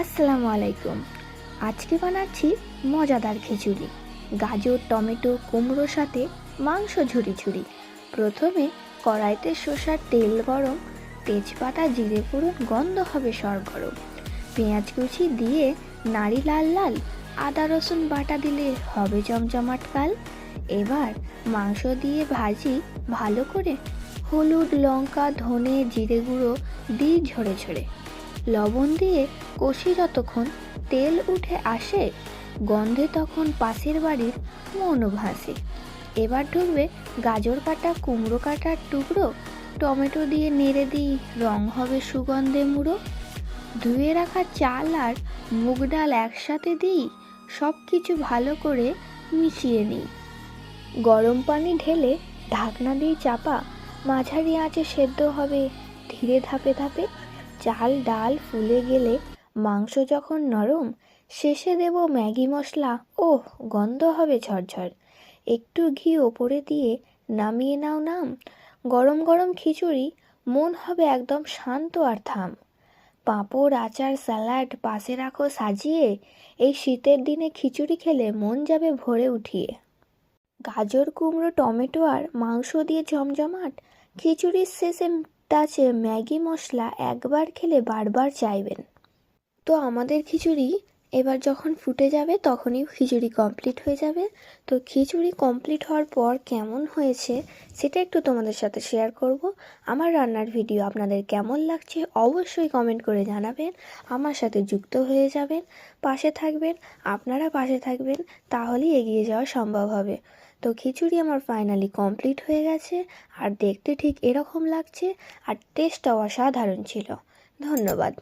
আসসালামু আলাইকুম। আজকে বানাচ্ছি মজাদার খিচুড়ি। গাজর, টমেটো, কুমড়োর সাথে মাংস ঝুরি। প্রথমে কড়াইতে সর্ষের তেল গরম, তেজপাতা, জিরে ফোড়ন, গন্ধ হবে সরগরম। পেঁয়াজ কুচি দিয়ে নাড়ি লাল লাল, আদা রসুন বাটা দিলে হবে জমজমাট কাল। এবার মাংস দিয়ে ভাজি ভালো করে, হলুদ, লঙ্কা, ধনে, জিরে গুঁড়ো দিই ঝরে। লবণ দিয়ে কষি যতক্ষণ তেল উঠে আসে, গন্ধে তখন পাশের বাড়ির মনও ভাসে। এবার ঢুকবে গাজর কাটা, কুমড়ো কাটার টুকরো, টমেটো দিয়ে নেড়ে দিই, রং হবে সুগন্ধে মুড়ো। ধুয়ে রাখা চাল আর মুগ ডাল একসাথে দিই, সব কিছু ভালো করে মিশিয়ে নিই। গরম পানি ঢেলে ঢাকনা দিয়ে চাপা, মাঝারি আঁচে সেদ্ধ হবে ধীরে ধাপে। চাল ডাল ফুলে গেলে, মাংস যখন নরম, শেষে দেব ম্যাগি মশলা, ওহ গন্ধ হবে ঝরঝর। একটু ঘি ওপরে দিয়ে নামিয়ে নাও নাম। গরম গরম খিচুড়ি, মন হবে একদম শান্ত আর থাম। পাঁপড়, আচার, স্যালাড পাশে রাখো সাজিয়ে, এই শীতের দিনে খিচুড়ি খেলে মন যাবে ভরে উঠিয়ে। গাজর, কুমড়ো, টমেটো আর মাংস দিয়ে জমজমাট খিচুড়ির শেষে টাচে ম্যাগি মশলা, একবার খেলে বারবার চাইবেন। তো আমাদের খিচুড়ি এবার যখন ফুটে যাবে তখনই খিচুড়ি কমপ্লিট হয়ে যাবে। তো খিচুড়ি কমপ্লিট হওয়ার পর কেমন হয়েছে সেটা একটু তোমাদের সাথে শেয়ার করব। আমার রান্নার ভিডিও আপনাদের কেমন লাগছে অবশ্যই কমেন্ট করে জানাবেন। আমার সাথে যুক্ত হয়ে যাবেন, পাশে থাকবেন। আপনারা পাশে থাকবেন, তাহলেই এগিয়ে যাওয়া সম্ভব হবে। তো খিচুড়ি আমার ফাইনালি কমপ্লিট হয়ে গেছে, আর দেখতে ঠিক এরকম লাগছে, আর টেস্টটাও অসাধারণ ছিল। ধন্যবাদ।